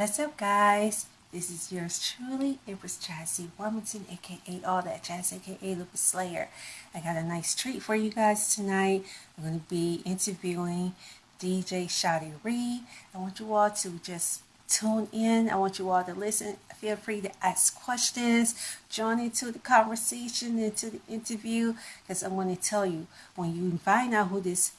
What's up, guys? This is yours truly, Empress Chjazze Wilmington, aka All That Jazz, aka Lupus Slayer. I got a nice treat for you guys tonight. I'm going to be interviewing DJ Shawty Re. I want you all to just tune in. I want you all to listen. Feel free to ask questions, join into the conversation, into the interview, because I'm going to tell you, when you find out who this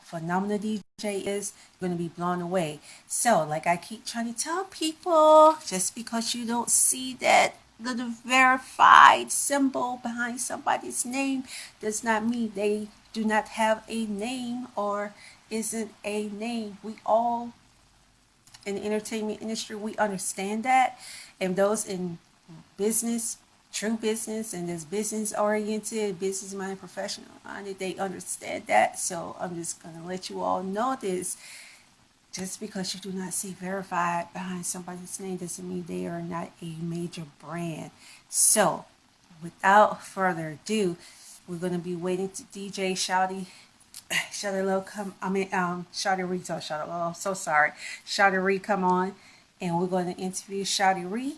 phenomenal DJ is, you're going to be blown away. So, like I keep trying to tell people, just because you don't see that little verified symbol behind somebody's name does not mean they do not have a name or isn't a name. We all in the entertainment industry, we understand that, and those in business, true business, and this business oriented, business minded, professional minded, they understand that. So I'm just gonna let you all know this. Just because you do not see verified behind somebody's name doesn't mean they are not a major brand. So without further ado, we're gonna be waiting to DJ Shawty Low come. Shawty Re. Shawty Low. So sorry, Shawty Re come on, and we're going to interview Shawty Re.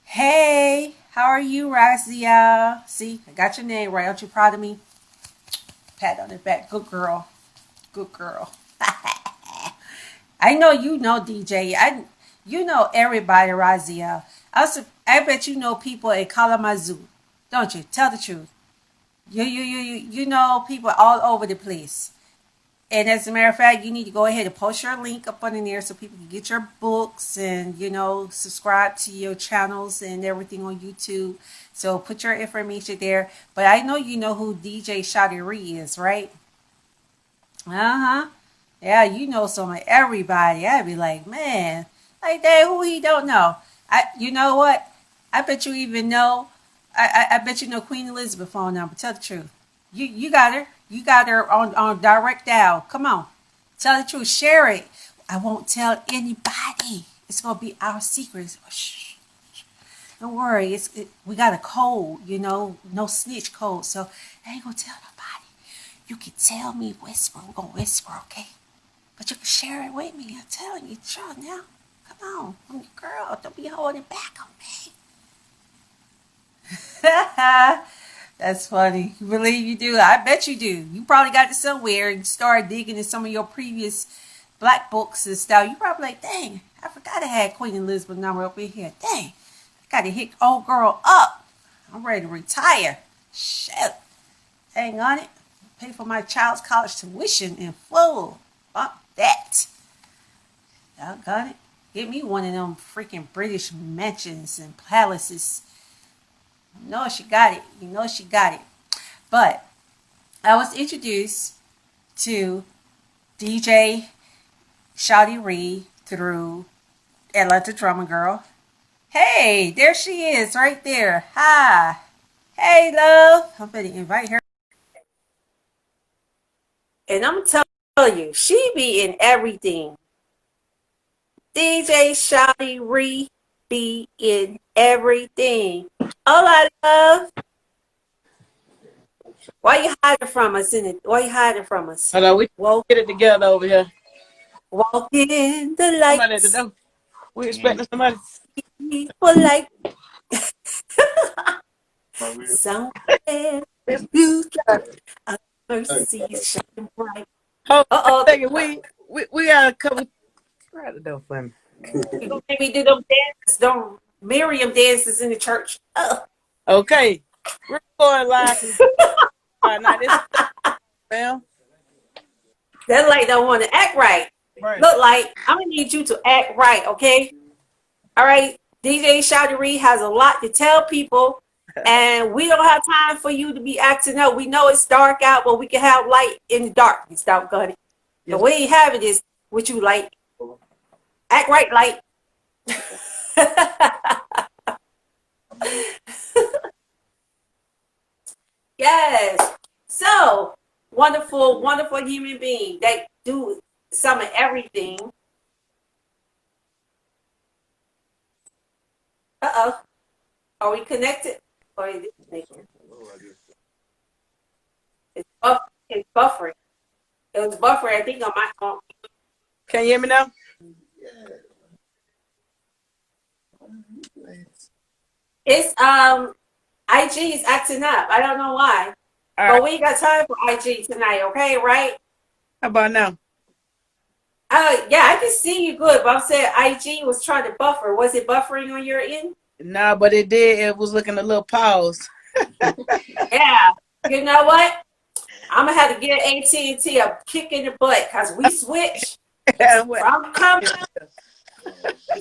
Hey, how are you, Razia? See, I got your name right. Aren't you proud of me? Pat on the back. Good girl. Good girl. I know you know DJ. You know everybody, Razia. I bet you know people in Kalamazoo, don't you? Tell the truth. You know people all over the place. And as a matter of fact, you need to go ahead and post your link up on there so people can get your books and, subscribe to your channels and everything on YouTube. So put your information there. But I know you know who DJ Shawty Re is, right? Uh-huh. Yeah, you know some of everybody. I'd be like, man, like that, who he don't know? You know what? I bet you even know. I bet you know Queen Elizabeth phone number. Tell the truth. You got her. You got her on direct dial. Come on. Tell the truth. Share it. I won't tell anybody. It's going to be our secrets. Shh. Don't worry. We got a code, no snitch code. So I ain't going to tell nobody. You can tell me whisper. We're going to whisper, okay? But you can share it with me. I'm telling you, sure now. Come on. I'm your girl. Don't be holding back on me. That's funny. You believe you do? I bet you do. You probably got it somewhere and started digging in some of your previous black books and stuff. You probably like, dang, I forgot I had Queen Elizabeth number up in here. Dang, I got to hit old girl up. I'm ready to retire. Shit. Hang on it. Pay for my child's college tuition in full. Fuck that. Y'all got it? Get me one of them freaking British mansions and palaces. You know she got it. You know she got it. But I was introduced to DJ Shawty Re through Atlanta Drummer Girl. Hey, there she is right there. Hi. Hey, love. I'm going to invite her. And I'm telling you, she be in everything. DJ Shawty Re be in everything. Hola, love. Why you hiding from us in it? Why you hiding from us? Hello, we get it together over here. Walking in the light. Somebody at the door. We expecting somebody. People like somewhere future of mercy shining bright. Hold on Uh-oh. a second. We got a couple. Right the door for me. You gonna make me do them dances, them Miriam dances in the church. Okay. We're going live. Now this well. That light don't want to act right. Look like I'm gonna need you to act right, okay? All right. DJ Shawty Re has a lot to tell people, and we don't have time for you to be acting up. We know it's dark out, but we can have light in the dark. You stop gunning. The way you have it is what you like. Act right, light. Yes. So wonderful, wonderful human being. They do some of everything. Uh-oh. Are we connected? Or is it connected? It's buffering. It was buffering, I think, on my phone. Can you hear me now? It's IG is acting up. I don't know why. All But right. we ain't got time for IG tonight, okay? Right? How about now? Yeah, I can see you good, but I'm saying IG was trying to buffer. Was it buffering on your end? Nah, but it did. It was looking a little paused. Yeah. You know what? I'm gonna have to give AT&T a kick in the butt because we switched What? from company.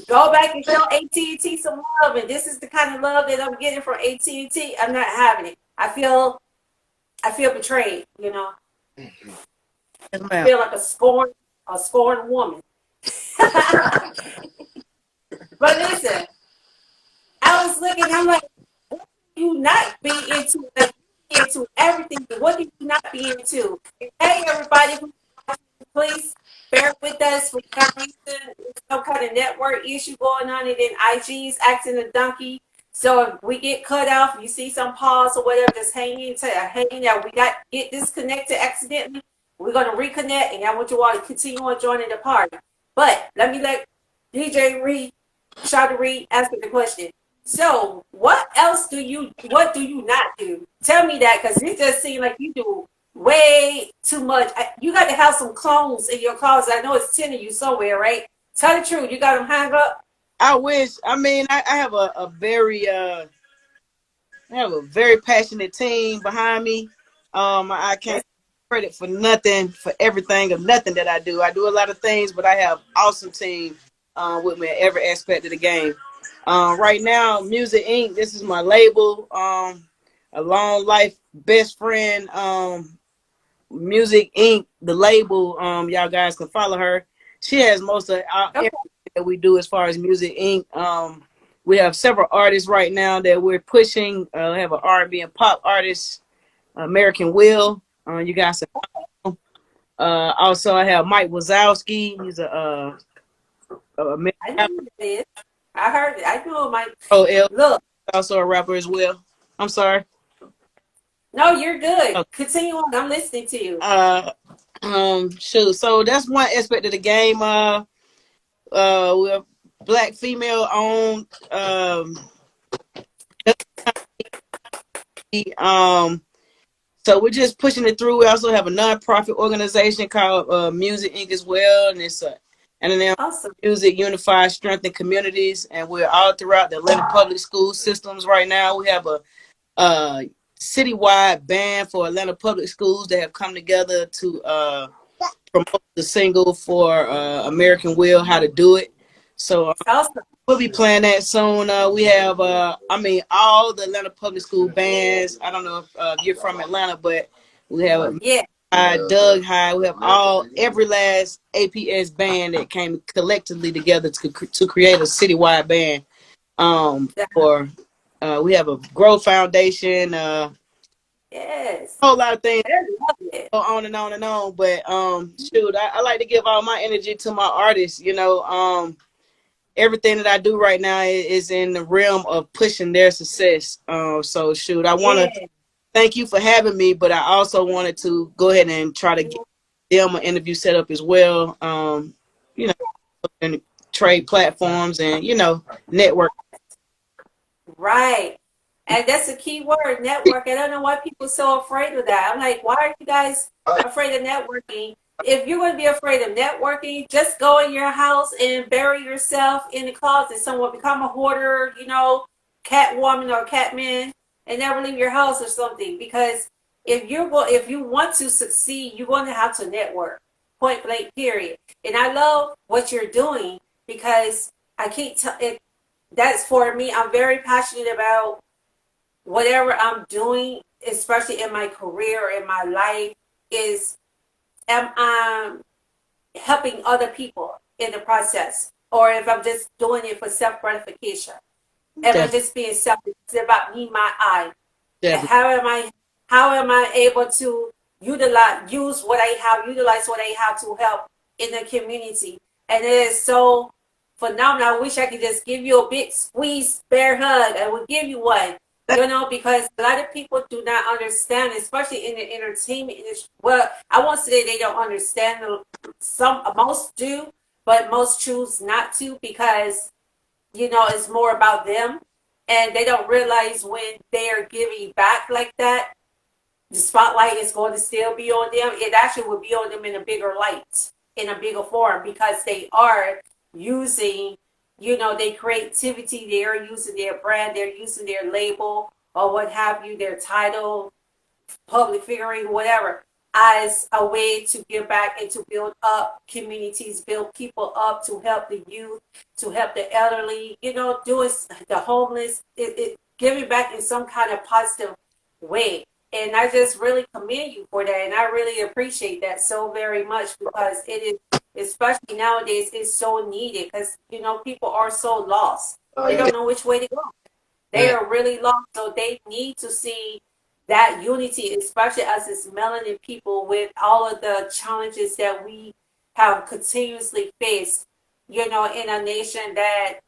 Go back and show AT&T some love, and this is the kind of love that I'm getting from AT&T. I'm not having it. I feel betrayed. You know, Yes, I ma'am. feel like a scorned woman. But listen, I was looking. I'm like, what do you not be into? Like, into everything. What do you not be into? Hey, everybody, please bear with us for some reason. Some kind of network issue going on, and then IG's acting a donkey. So if we get cut off, you see some pause or whatever, just hanging out. We got get disconnected accidentally. We're gonna reconnect, and I want you all to continue on joining the party. But let DJ Reed, Shawty Re, answer the question. So what do you not do? Tell me that, because it just seems like you do way too much. You got to have some clones in your closet. I know it's 10 of you somewhere, right? Tell the truth. You got them hung up? I wish. I mean, I have I have a very passionate team behind me. I can't That's take credit for nothing, for everything of nothing that I do. I do a lot of things, but I have awesome team with me in every aspect of the game. Right now, Music Inc. This is my label. A long life best friend. Music Inc. The label. Y'all guys can follow her. She has most of okay. everything that we do as far as Music Inc. We have several artists right now that we're pushing. We have an R&B and pop artist, American Will. You guys know. Also, I have Mike Wazowski. He's a I know who it is. I heard it. I know my OL, look. also a rapper as well. I'm sorry. No, you're good. Okay. Continue on. I'm listening to you. Shoot. So that's one aspect of the game. We're black female owned. Um, So we're just pushing it through. We also have a nonprofit organization called Music Inc. as well, and it's and then Awesome. Music Unified Strength Communities, and we're all throughout the Atlanta public school systems right now. We have a citywide band for Atlanta public schools that have come together to promote the single for American Will, How to Do It. So Awesome. we'll be playing that soon. We have, all the Atlanta public school bands. I don't know if you're from Atlanta, but we have Yeah. Doug High. We have every last APS band that came collectively together to create a citywide band. For we have a Grow Foundation. Yes. A whole lot of things I love it. go on and on and on. But shoot, I like to give all my energy to my artists. Everything that I do right now is in the realm of pushing their success. So shoot, I want to Yeah. thank you for having me, but I also wanted to go ahead and try to get them an interview set up as well. You know, and trade platforms and network. Right. And that's a key word, network. I don't know why people are so afraid of that. I'm like, why are you guys afraid of networking? If you're going to be afraid of networking, just go in your house and bury yourself in the closet somewhere. Become a hoarder, cat woman or cat man, and never leave your house or something. Because if you want to succeed, you're going to have to network. Point blank, period. And I love what you're doing because I can't tell it. That's for me. I'm very passionate about whatever I'm doing, especially in my career, in my life, is am I helping other people in the process? Or if I'm just doing it for self-gratification. Am I just being selfish? It's about me, my I. And Definitely. how am I able to utilize what I have to help in the community? And it is so phenomenal. I wish I could just give you a big squeeze, bear hug. I would give you one. Because a lot of people do not understand, especially in the entertainment industry. Well, I won't say they don't understand. Most do, but most choose not to because it's more about them, and they don't realize when they are giving back like that, the spotlight is going to still be on them. It actually will be on them in a bigger light, in a bigger form, because they are using, their creativity, they are using their brand, they're using their label or what have you, their title, public figuring, whatever, as a way to give back and to build up communities, build people up, to help the youth, to help the elderly, doing the homeless, giving back in some kind of positive way. And I just really commend you for that. And I really appreciate that so very much, because it is, especially nowadays, it's so needed, because, people are so lost. They don't know which way to go. They are really lost. So they need to see that unity, especially as it's melanin people, with all of the challenges that we have continuously faced, in a nation that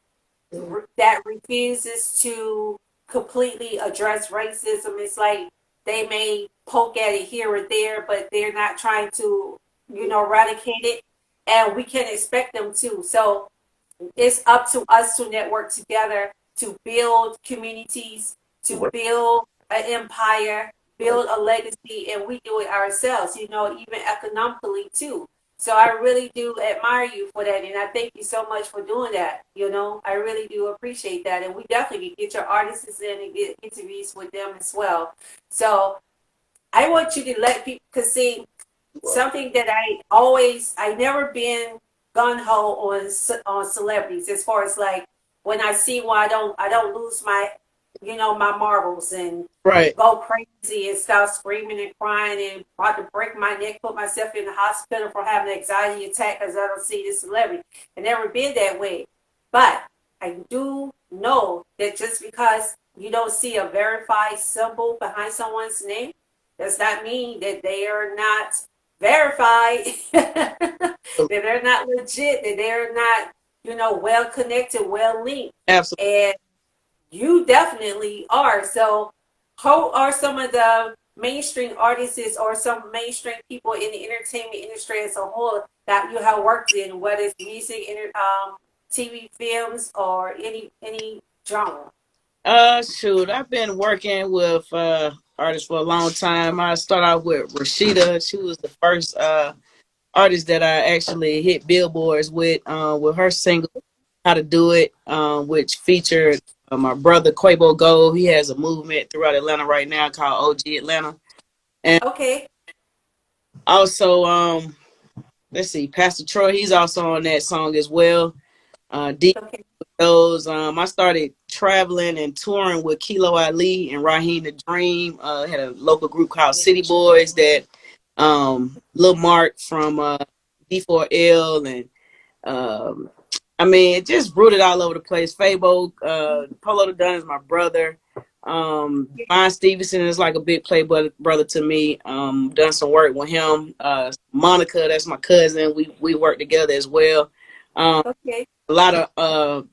refuses to completely address racism. It's like they may poke at it here or there, but they're not trying to, eradicate it. And we can't expect them to. So it's up to us to network together, to build communities, to build an empire, build a legacy, and we do it ourselves, even economically too. So I really do admire you for that, and I thank you so much for doing that. I really do appreciate that, and we definitely can get your artists in and get interviews with them as well. So I want you to let people, because see, something that I never been gun ho on celebrities, as far as like when I see one, I don't lose my my marbles and go crazy and start screaming and crying and about to break my neck, put myself in the hospital for having an anxiety attack because I don't see this celebrity. I never been that way, but I do know that just because you don't see a verified symbol behind someone's name does not mean that they are not verified, that they're not legit, that they're not, well connected, well linked. Absolutely. And you definitely are. So, who are some of the mainstream artists or some mainstream people in the entertainment industry as a whole that you have worked in, whether it's music, TV, films, or any genre? Shoot, I've been working with artists for a long time. I started out with Rasheed. She was the first artist that I actually hit billboards with her single "How to Do It," which featured my brother Quebo Gold. He has a movement throughout Atlanta right now called OG Atlanta. And Okay. also, let's see, Pastor Troy. He's also on that song as well. Deep Okay. those. I started traveling and touring with Kilo Ali and Raheem the Dream. Had a local group called City Boys that Lil Mark from D4L and I mean, it just rooted all over the place. Fabo, Polow da Don is my brother. Vine Stevenson is like a big brother to me. Done some work with him. Monica, that's my cousin. We work together as well. Okay. A lot of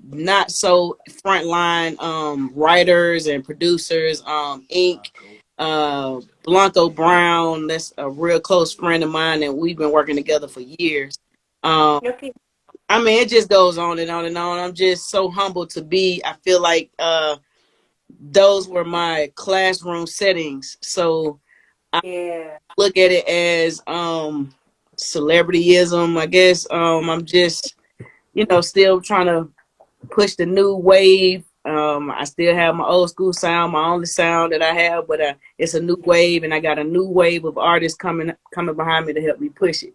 not so frontline writers and producers. Ink, Blanco Brown, that's a real close friend of mine, and we've been working together for years. Okay. I mean, it just goes on and on and on. I'm just so humbled to be. I feel like those were my classroom settings. So I Yeah. look at it as celebrityism. I guess I'm just, still trying to push the new wave. I still have my old school sound, my only sound that I have, but it's a new wave, and I got a new wave of artists coming behind me to help me push it.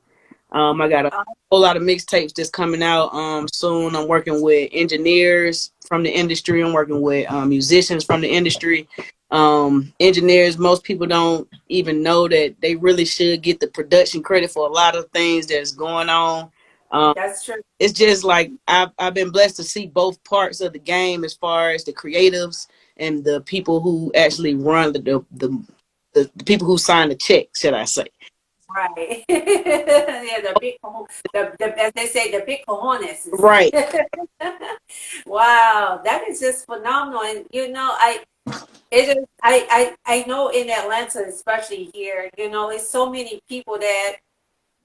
I got a whole lot of mixtapes that's coming out soon. I'm working with engineers from the industry. I'm working with musicians from the industry. Engineers, most people don't even know that they really should get the production credit for a lot of things that's going on. That's true. It's just like I've been blessed to see both parts of the game, as far as the creatives and the people who actually run the people who sign the check, should I say. Right. Yeah, the big, as they say, the big cojones. Right. Wow, that is just phenomenal. And I know in Atlanta, especially here, it's so many people that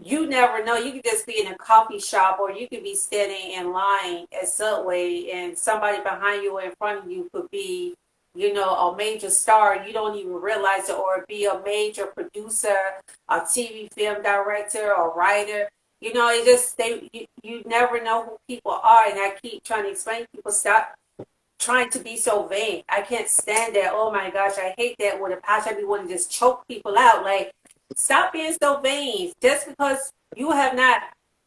you never know. You could just be in a coffee shop, or you could be standing in line at Subway, and somebody behind you or in front of you could be, a major star. You don't even realize it, or be a major producer, a TV film director, or writer. It just you never know who people are, and I keep trying to explain to people, stop trying to be so vain. I can't stand that. Oh my gosh, I hate that with a passion. I be wanting to just choke people out. Like, stop being so vain. Just because you have not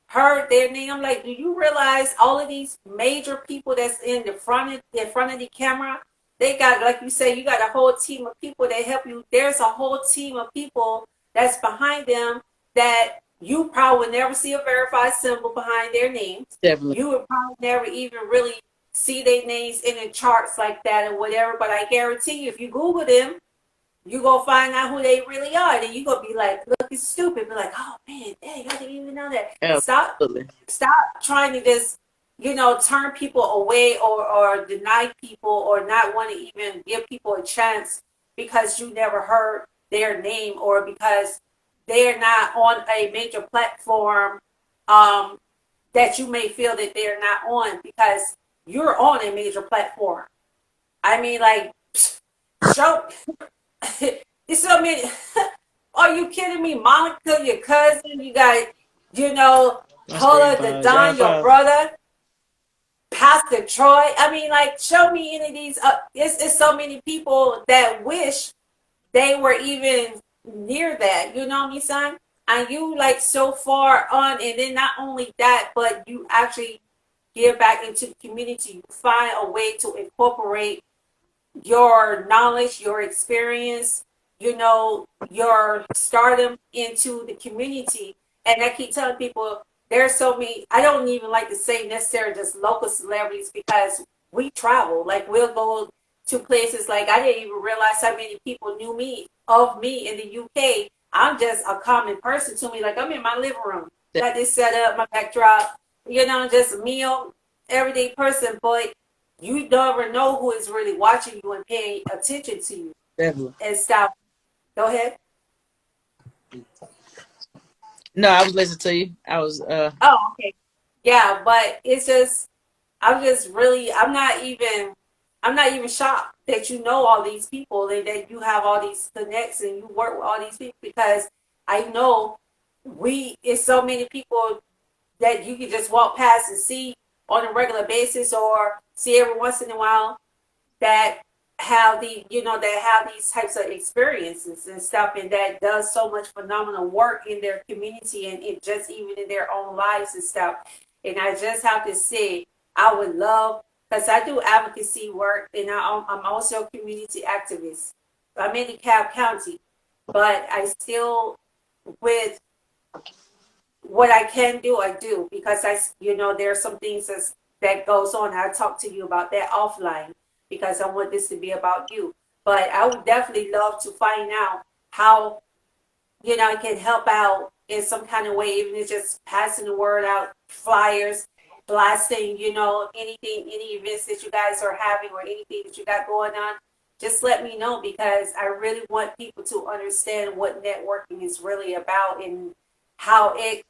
heard their name, I'm like, do you realize all of these major people that's in front of the camera? They got, like you say, you got a whole team of people that help you. There's a whole team of people that's behind them that you probably would never see a verified symbol behind their names. Definitely. You would probably never even really see their names in the charts like that or whatever. But I guarantee you, if you Google them, you gonna find out who they really are. Then you gonna be like looking stupid, be like, oh man, dang, I didn't even know that. Absolutely. Stop trying to just, turn people away or deny people or not want to even give people a chance because you never heard their name or because they're not on a major platform that you may feel that they're not on, because you're on a major platform. I mean, like, show. It's so many. Are you kidding me? Monica, your cousin, you got, Polow da Don, your brother, Pastor Troy. I mean, like, show me any of these. It's so many people that wish they were even near that. You know what I mean, son? And you like so far on, and then not only that, but you actually give back into the community. You find a way to incorporate your knowledge, your experience, your stardom into the community. And I keep telling people there's so many, I don't even like to say necessarily just local celebrities, because we travel. Like, we'll go to places, like, I didn't even realize how many people knew of me in the UK. I'm just a common person to me. Like, I'm in my living room, got this set up, my backdrop, just a meal, everyday person. But you never know who is really watching you and paying attention to you. Definitely. And stop. Go ahead. No, I was listening to you. I was Oh, okay. Yeah, but it's just, I'm not even shocked that you know all these people and that you have all these connects and you work with all these people, because I know it's so many people that you can just walk past and see on a regular basis or see every once in a while that have these types of experiences and stuff, and that does so much phenomenal work in their community and it just even in their own lives and stuff. And I just have to say, I would love, because I do advocacy work and I'm also a community activist. I'm in DeKalb County, but I still, with what I can do, I do, because there are some things that goes on. I'll talk to you about that offline, because I want this to be about you. But I would definitely love to find out how, I can help out in some kind of way, even if it's just passing the word out, flyers, blasting, anything, any events that you guys are having or anything that you got going on. Just let me know, because I really want people to understand what networking is really about and how it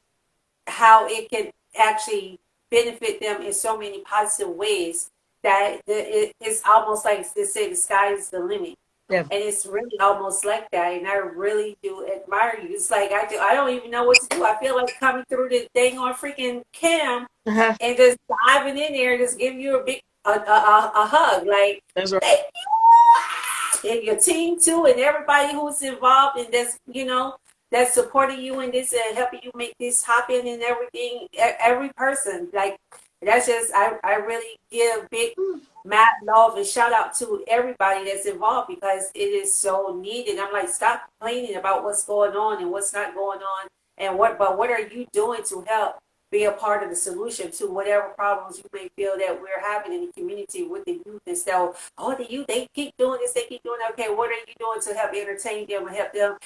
can actually benefit them in so many positive ways, that it's almost like they say the sky is the limit. Yeah. And it's really almost like that. And I really do admire you. It's like I don't even know what to do. I feel like coming through the dang on freaking cam and just diving in there and just giving you a big a hug. Like, that's right. Thank you. And your team too, and everybody who's involved in this, that's supporting you in this and helping you make this happen and everything. Every person, like, that's just, I really give big mad love and shout out to everybody that's involved, because it is so needed. I'm like, stop complaining about what's going on and what's not going on, and what are you doing to help be a part of the solution to whatever problems you may feel that we're having in the community with the youth and stuff. Oh, the youth, they keep doing this, they keep doing that. Okay, what are you doing to help entertain them and help them,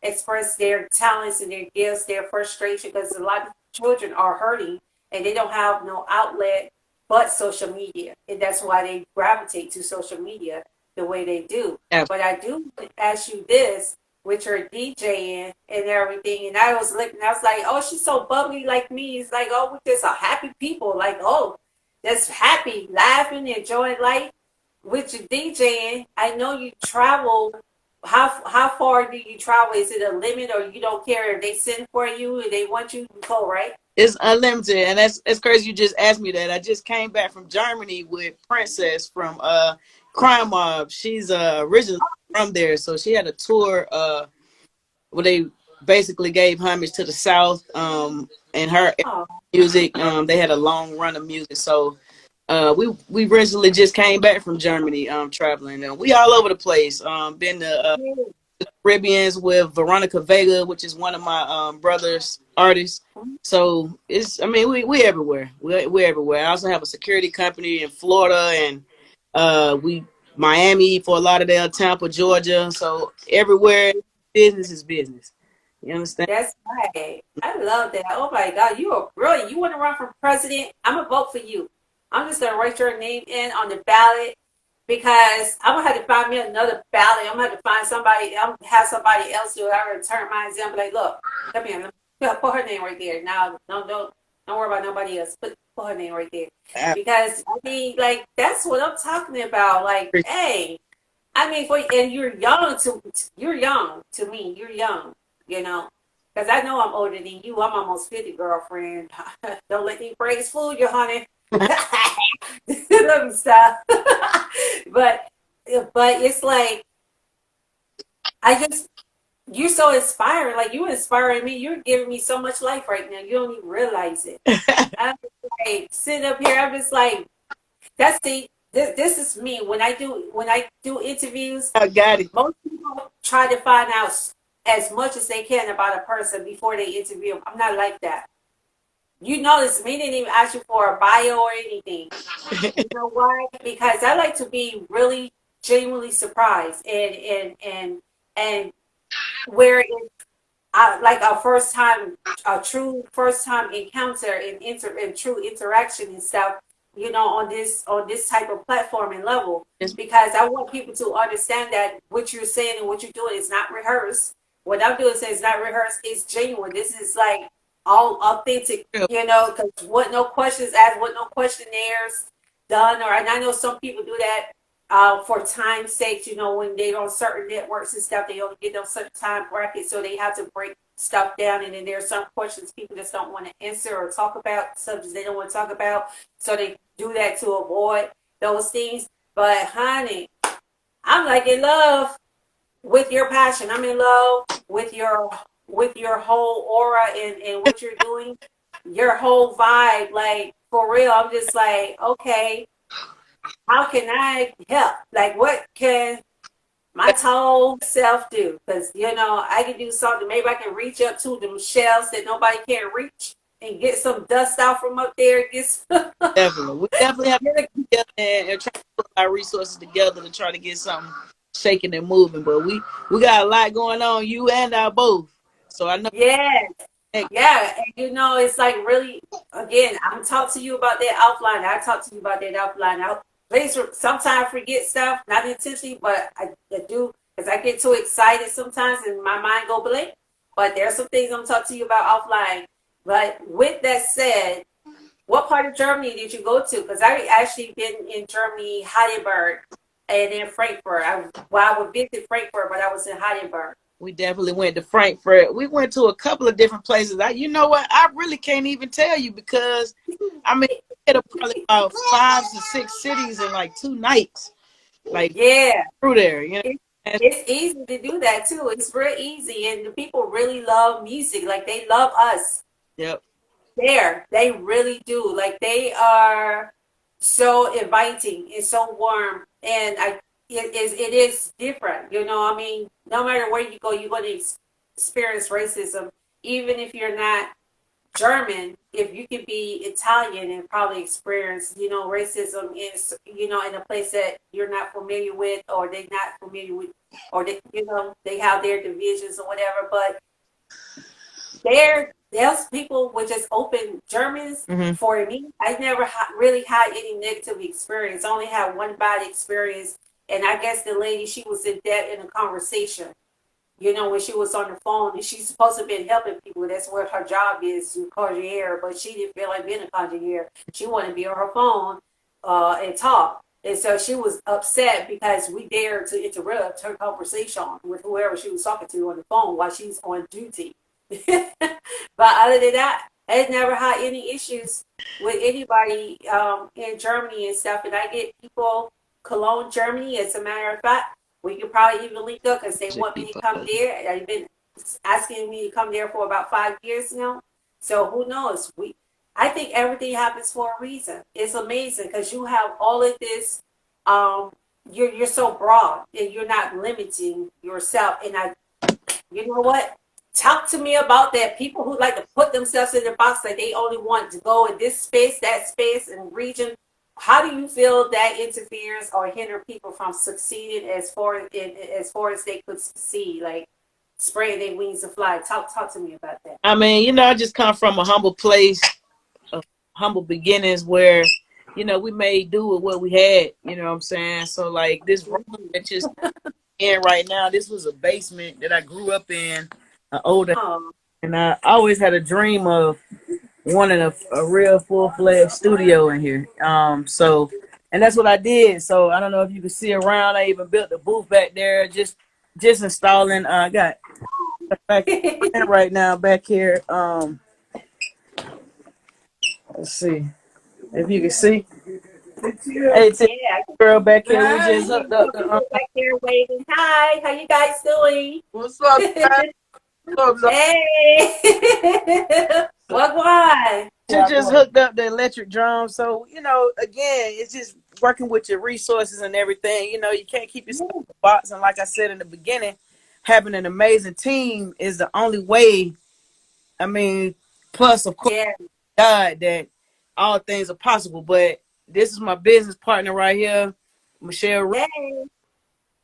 express their talents and their gifts, their frustration? Because a lot of children are hurting and they don't have no outlet but social media. And that's why they gravitate to social media the way they do. Yeah. But I do ask you this, with your DJing and everything. And I was looking, I was like, oh, she's so bubbly like me. It's like, oh, we're just a happy people. Like, oh, just happy, laughing, enjoying life with your DJing. I know you travel. How far do you travel? Is it a limit, or you don't care if they send for you and they want you to go, right? It's unlimited, and that's crazy. You just asked me that. I just came back from Germany with Princess from Crime Mob. She's originally from there, so she had a tour where they basically gave homage to the South and her Oh, music. They had a long run of music, so we recently just came back from Germany traveling. We all over the place. Been to Caribbeans with Veronica Vega, which is one of my brother's artists. So it's, I mean, we everywhere. We're everywhere. I also have a security company in Florida, and we Miami, Fort Lauderdale, Tampa, Georgia. So everywhere, business is business. You understand? that's right. I love that. Oh my God, you are brilliant. You want to run for president? I'm gonna vote for you. I'm just gonna write your name in on the ballot because I'm gonna have to find me another ballot. I'm gonna have to find somebody. I'm gonna have somebody else do it. I already turn mine in. Be like, look, come here. Put her name right there. Now, don't worry about nobody else. Put her name right there. Because I mean, like that's what I'm talking about. Like, hey, I mean, and you're young to me. You're young, you know. Because I know I'm older than you. I'm almost 50, girlfriend. Don't let me praise fool you, honey. Let me stop. but but it's like I just you're so inspiring. Like you inspiring me. You're giving me so much life right now. You don't even realize it. I'm just like sitting up here. I'm just like that's the this is me when I do interviews. I got it. Most people try to find out as much as they can about a person before they interview them. I'm not like that. You notice me didn't even ask you for a bio or anything. You know why? Because I like to be really genuinely surprised and where it's like a first time, a true first time encounter and true interaction and stuff. You know, on this type of platform and level, Yes. because I want people to understand that what you're saying and what you're doing is not rehearsed. What I'm doing is not rehearsed. It's genuine. This is like all authentic. You know, because what no questions asked, what no questionnaires done, or and I know some people do that for time's sake. You know, when they on certain networks and stuff, they only get those certain time brackets, so they have to break stuff down. And then there's some questions people just don't want to answer or talk about subjects they don't want to talk about, so they do that to avoid those things. But honey, I'm like in love with your passion. I'm in love with your whole aura and what you're doing, your whole vibe. Like for real, I'm just like, okay, how can I help? Like what can my tall self do? Because you know, I can do something. Maybe I can reach up to them shelves that nobody can reach and get some dust out from up there. Definitely. We definitely have to get together and try to put our resources together to try to get something shaking and moving. But we got a lot going on, you and I both. So I know. Yeah, yeah, and you know, it's like really, again, I'm talk to you about that offline. I talk to you about that offline. I please sometimes forget stuff, not intentionally, but I do because I get too excited sometimes and my mind go blank. But there's some things I'm talking to you about offline. But with that said, what part of Germany did you go to? Because I actually been in Germany, Heidelberg, and in Frankfurt. I would visit Frankfurt, but I was in Heidelberg. We definitely went to Frankfurt. We went to a couple of different places. You know what? I really can't even tell you because, I mean, we hit probably about 5 to 6 cities in like 2 nights. Like, Yeah. through there, you know? It's easy to do that too. It's real easy, and the people really love music. Like they love us. Yep. There, they really do. Like they are so inviting and so warm, and it is different. You know, I mean, no matter where you go, you're going to experience racism, even if you're not German. If you can be Italian and probably experience, you know, racism is, you know, in a place that you're not familiar with, or they're not familiar with, or they, you know, they have their divisions or whatever. But there's people with just open Germans. Mm-hmm. For me, I never really had any negative experience. I only had one bad experience, and I guess the lady, she was in debt in a conversation. you know, when she was on the phone, and she's supposed to be helping people. That's what her job is, to conjure, but she didn't feel like being a conjure. She wanted to be on her phone and talk. And so she was upset because we dared to interrupt her conversation with whoever she was talking to on the phone while she's on duty. But other than that, I never had any issues with anybody in Germany and stuff. And I get people, Cologne, Germany, as a matter of fact, we could probably even link up because they want me to come there. They've been asking me to come there for about 5 years now. So who knows? I think everything happens for a reason. It's amazing because you have all of this. You're so broad and you're not limiting yourself. And you know what? Talk to me about that. People who like to put themselves in the box, like they only want to go in this space, that space, and region. How do you feel that interferes or hinder people from succeeding as far as they could succeed, like spreading their wings and fly? Talk to me about that. I mean, you know, I just come from a humble place, of humble beginnings where, you know, we made do with what we had. You know what I'm saying? So like this room that just in right now, this was a basement that I grew up in, an older, Oh, and I always had a dream of wanting a real full-fledged studio in here. And that's what I did. So I don't know if you can see around. I even built the booth back there, just installing. I got back right now back here. Let's see if you can see. Hey, it's a yeah. girl back here. We just hooked up. Back there waving. Hi, how you guys doing? What's up, guys? What's up? Hey, what on? She just hooked up the electric drum. So, you know, again, it's just working with your resources and everything. You know, you can't keep yourself in the box. And like I said in the beginning, having an amazing team is the only way. I mean, plus, of course, Yeah. God, that all things are possible. But this is my business partner right here, Michelle Hey.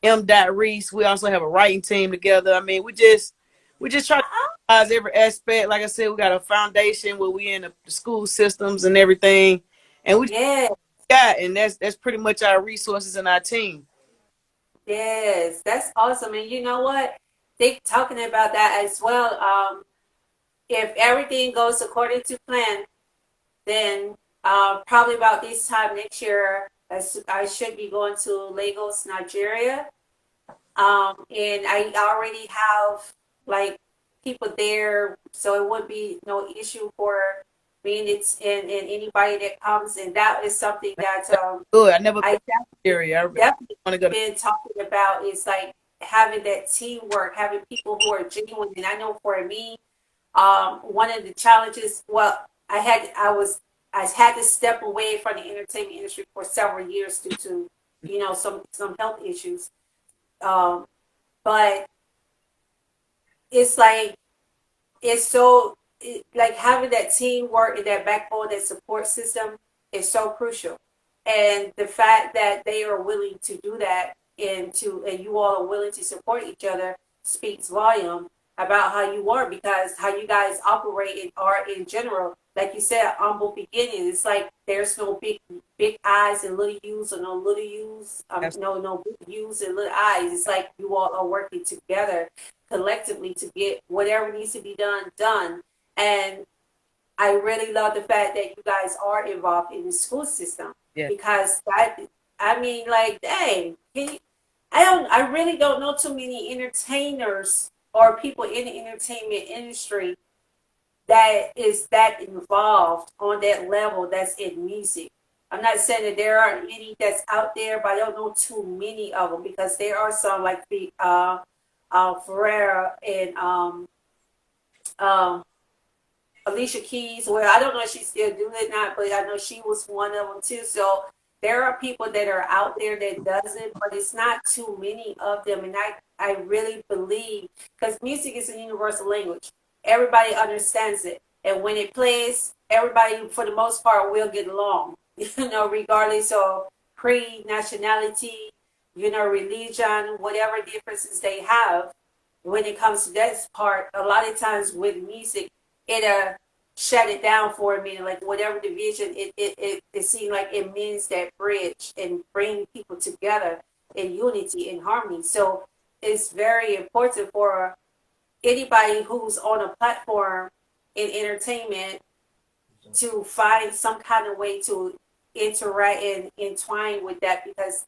M. Reese. We also have a writing team together. I mean, we just try to utilize every aspect. Like I said, we got a foundation where we in the school systems and everything, and we Yeah. got, and that's pretty much our resources and our team. Yes, that's awesome. And you know what? They talking about that as well. If everything goes according to plan, then probably about this time next year, I should be going to Lagos, Nigeria. And I already have like people there, so it would be no issue for me and anybody that comes. And that is something that Good. I never I been to area. I definitely want to go to. been talking about is like having that teamwork, having people who are genuine. And I know for me, one of the challenges, well, I had to step away from the entertainment industry for several years due to, you know, some health issues. Um, but it's like like having that teamwork and that backbone, that support system is so crucial. And the fact that they are willing to do that and you all are willing to support each other speaks volume about how you are, because how you guys operate in art in general, like you said, humble beginnings. It's like there's no big eyes and little U's, or no little U's, no big U's and little eyes. It's like you all are working together collectively to get whatever needs to be done. And I really love the fact that you guys are involved in the school system, Yeah. because I mean, like, dang, I really don't know too many entertainers or people in the entertainment industry that is that involved on that level that's in music. I'm not saying that there aren't any that's out there, but I don't know too many of them, because there are some like the Ferreira and um, Alicia Keys. Well, I don't know if she's still doing it or not, but I know she was one of them too. So there are people that are out there that does it, but it's not too many of them. And I really believe, because music is a universal language. Everybody understands it. And when it plays, everybody, for the most part, will get along, you know, regardless of creed, nationality, you know, religion, whatever differences they have. When it comes to that part, a lot of times with music, it shut it down for a minute, like whatever division, it seemed like it means that bridge and bring people together in unity and harmony. So it's very important for anybody who's on a platform in entertainment to find some kind of way to interact and entwine with that, because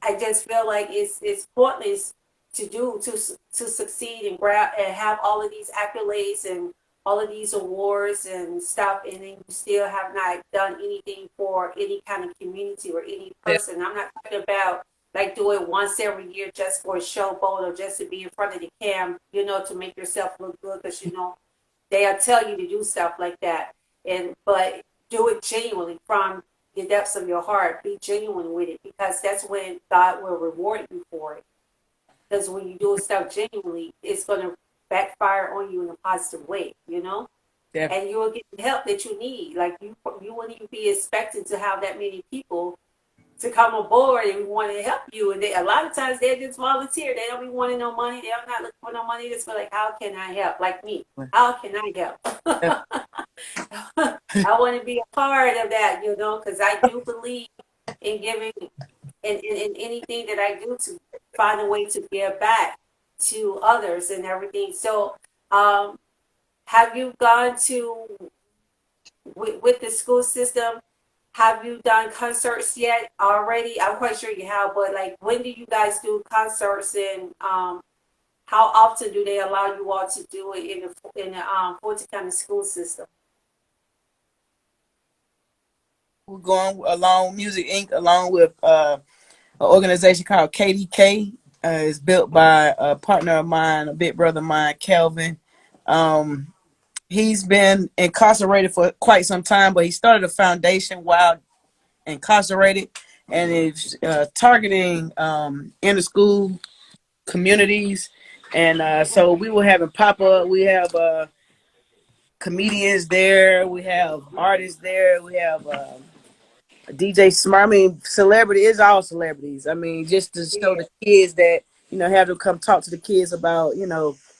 I just feel like it's pointless to succeed and grab and have all of these accolades and all of these awards and stuff, and then you still have not done anything for any kind of community or any person. I'm not talking about like do it once every year just for a showboat or just to be in front of the cam, to make yourself look good, because they'll tell you to do stuff like that. But do it genuinely from the depths of your heart. Be genuine with it, because that's when God will reward you for it. Because when you do stuff genuinely, it's going to backfire on you in a positive way, and you will get the help that you need. Like you wouldn't even be expecting to have that many people to come aboard and want to help you. And a lot of times they just volunteer. They don't be wanting no money. They're not looking for no money. Just be like, how can I help? Like me, how can I help? I want to be a part of that, because I do believe in giving in anything that I do to find a way to give back to others and everything. So, have you gone to with the school system? Have you done concerts yet already? I'm quite sure you have, but like, when do you guys do concerts, and how often do they allow you all to do it in the Fulton County school system? We're going along Music Inc. along with an organization called KDK. It's built by a partner of mine, a big brother of mine, Kelvin. He's been incarcerated for quite some time, but he started a foundation while incarcerated, and it's targeting inner school communities. And so we were having pop-up. We have comedians there. We have artists there. We have DJ Smart. I mean, celebrity is all celebrities. I mean, just to show the kids that, have them come talk to the kids about,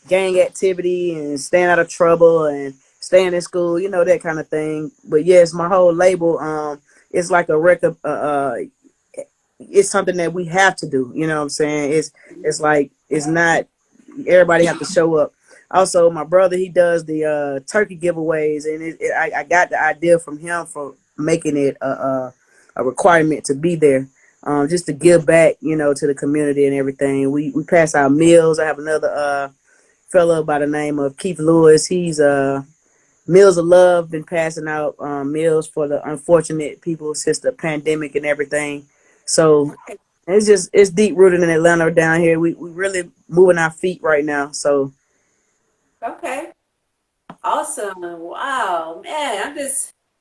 gang activity and staying out of trouble and staying in school, that kind of thing. But yes, my whole label, it's like a record. It's something that we have to do. You know what I'm saying? It's like, it's not everybody have to show up. Also, my brother, he does the turkey giveaways, and I got the idea from him for making it a requirement to be there, just to give back, to the community and everything. We pass out meals. I have another fellow by the name of Keith Lewis. He's Meals of Love, been passing out meals for the unfortunate people since the pandemic and everything. So it's deep rooted in Atlanta down here. We really moving our feet right now. So Okay. Awesome. Wow, man.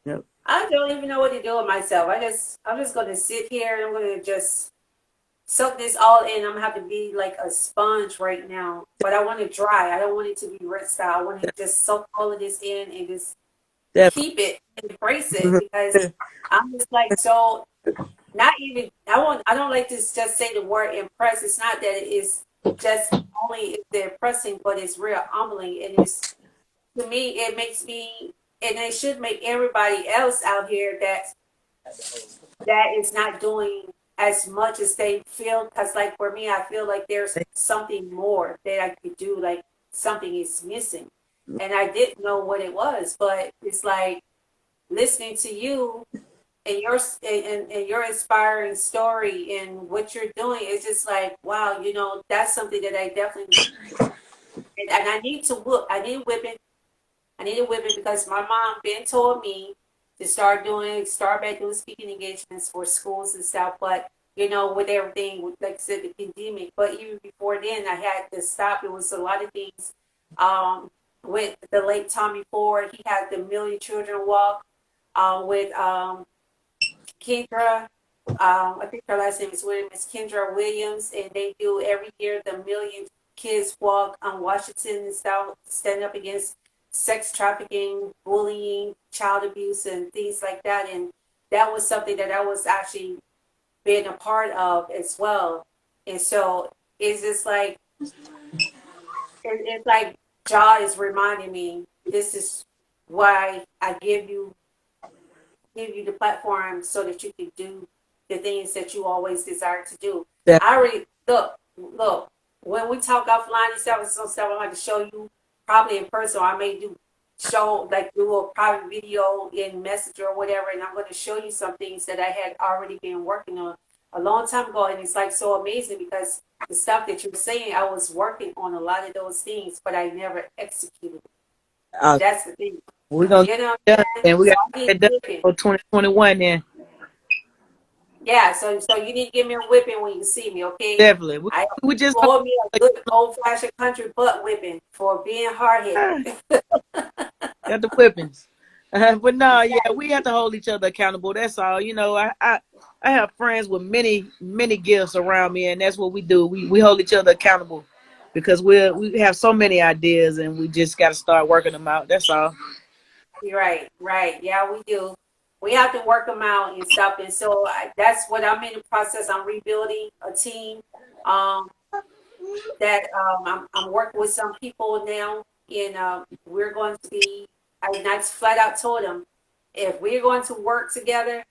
yep. I don't even know what to do with myself. I'm just gonna sit here and I'm gonna just soak this all in. I'm gonna have to be like a sponge right now. But I want to dry. I don't want it to be red style. I want to just soak all of this in and just keep it, embrace it, because I'm just like, so not even I don't like to just say the word impress. It's not that it is just only the impressing, but it's real humbling, and it's, to me, it makes me, and it should make everybody else out here that is not doing as much as they feel. Because like for me, I feel like there's something more that I could do, like something is missing, and I didn't know what it was. But it's like listening to you and your inspiring story and what you're doing. It's just like, wow, that's something that I definitely, and I need to whoop. I need whipping. I need a whipping, because my mom been told me to start back doing speaking engagements for schools and stuff. But with everything, like I said, the pandemic. But even before then, I had to stop. It was a lot of things. With the late Tommy Ford, he had the Million Children Walk. With Kendra, I think her last name is Williams, Miss Kendra Williams, and they do every year the Million Kids Walk on Washington and stand up against sex trafficking, bullying, child abuse, and things like that. And that was something that I was actually being a part of as well. And so it's just like, it's like Jah is reminding me, this is why I give you the platform, so that you can do the things that you always desire to do. Yeah. I already look. when we talk offline and stuff, some stuff I'm going to show you probably in person. Or I may do a private video in Messenger or whatever, and I'm going to show you some things that I had already been working on a long time ago, and it's like so amazing because the stuff that you're saying, I was working on a lot of those things, but I never executed. Uh, That's the thing. we're gonna You know get what it done, I'm saying? and we So got I to need get it done whipping. for 2021. Then Yeah, so you need to give me a whipping when you see me, okay? definitely, I we just you owe me a good old fashioned country butt whipping for being hard headed. got the whippings. But no, yeah, we have to hold each other accountable. That's all. You know, I have friends with many gifts around me, and that's what we do. We hold each other accountable because we have so many ideas, and we just got to start working them out. That's all. You're right, right. Yeah, we do. We have to work them out and stuff. And so that's what I'm in the process. I'm rebuilding a team. Um, I'm working with some people now, and we're going to be. I just flat out told them, if we're going to work together,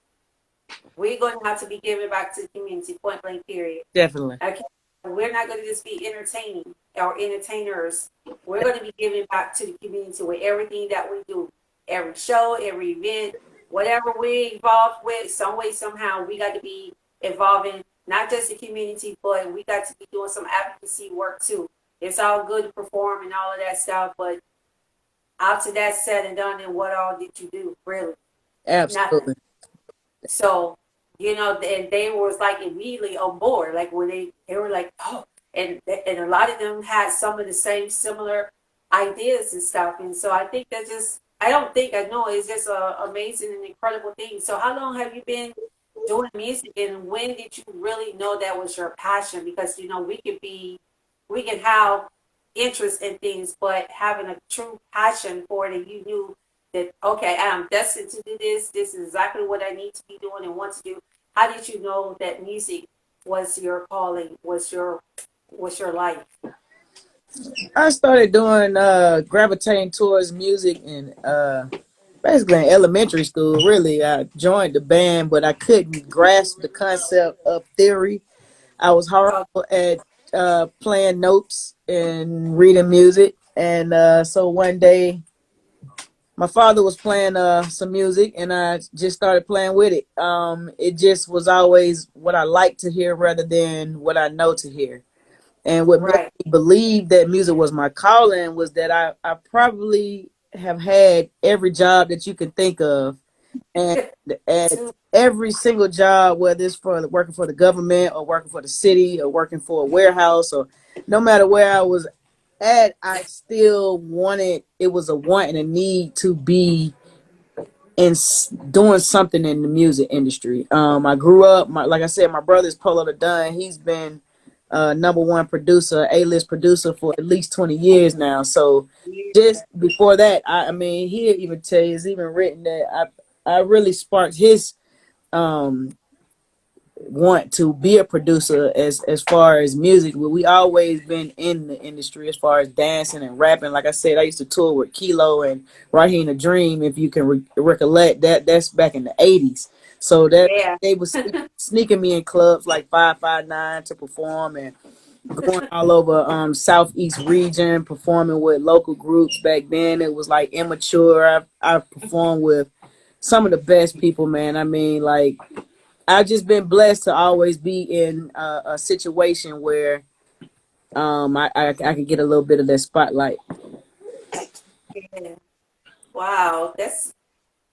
we're going to have to be giving back to the community. Point blank. Period. Definitely, Okay. We're not going to just be entertaining or entertainers. We're going to be giving back to the community with everything that we do. Every show, every event, whatever we're involved with, some way, somehow, we got to be involving not just the community, but we got to be doing some advocacy work too. It's all good to perform and all of that stuff, but after that's said and done, then what all did you do? Really? Nothing. absolutely. So, and they was like immediately on board. Like when they were like, oh, and a lot of them had some of the same similar ideas and stuff. And so I think that I don't think I know, it's just a amazing and incredible thing. So how long have you been doing music, and when did you really know that was your passion? Because we can have interest in things, but having a true passion for it, and you knew that, okay, I'm destined to do this. This is exactly what I need to be doing and want to do. How did you know that music was your calling, was your life? I started doing gravitating towards music and basically in elementary school. Really, I joined the band, but I couldn't grasp the concept of theory. I was Oh, horrible at playing notes and reading music, and so one day my father was playing some music, and I just started playing with it. It just was always what I like to hear rather than what I know to hear. And what made right. me believe that music was my calling was that I probably have had every job that you can think of. And at Too. every single job, whether it's for working for the government or working for the city or working for a warehouse, or no matter where I was at, I still wanted, it was a want and a need to be in doing something in the music industry. I grew up, like I said, my brother's Polow da Don. He's been number one producer, A-list producer for at least 20 years now. So just before that, I mean, he'll even tell you, it's even written that I really sparked his um, want to be a producer as far as music. We always been in the industry as far as dancing and rapping. Like I said, I used to tour with Kilo and Raheem a Dream. If you can recollect that, that's back in the '80s. So that Yeah. they was sneaking me in clubs like 559 to perform, and going all over southeast region performing with local groups. Back then it was like Immature. I performed with some of the best people, man. I mean, like, I've just been blessed to always be in a situation where I can get a little bit of that spotlight. Yeah. Wow.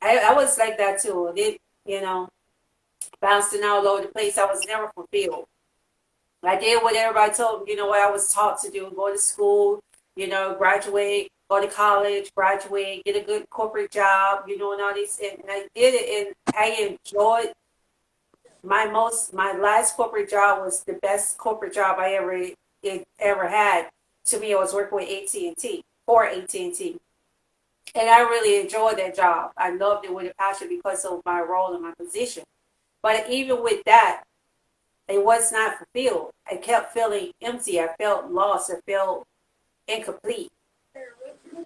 I was like that too. You know, bouncing all over the place. I was never fulfilled. I did what everybody told me, what I was taught to do: go to school, graduate, go to college, graduate, get a good corporate job, and all these. And I did it, and I enjoyed my last corporate job was the best corporate job I ever had. To me, I was working with AT&T, for AT&T. And I really enjoyed that job. I loved it with a passion because of my role and my position. But even with that, it was not fulfilled. I kept feeling empty. I felt lost. I felt incomplete.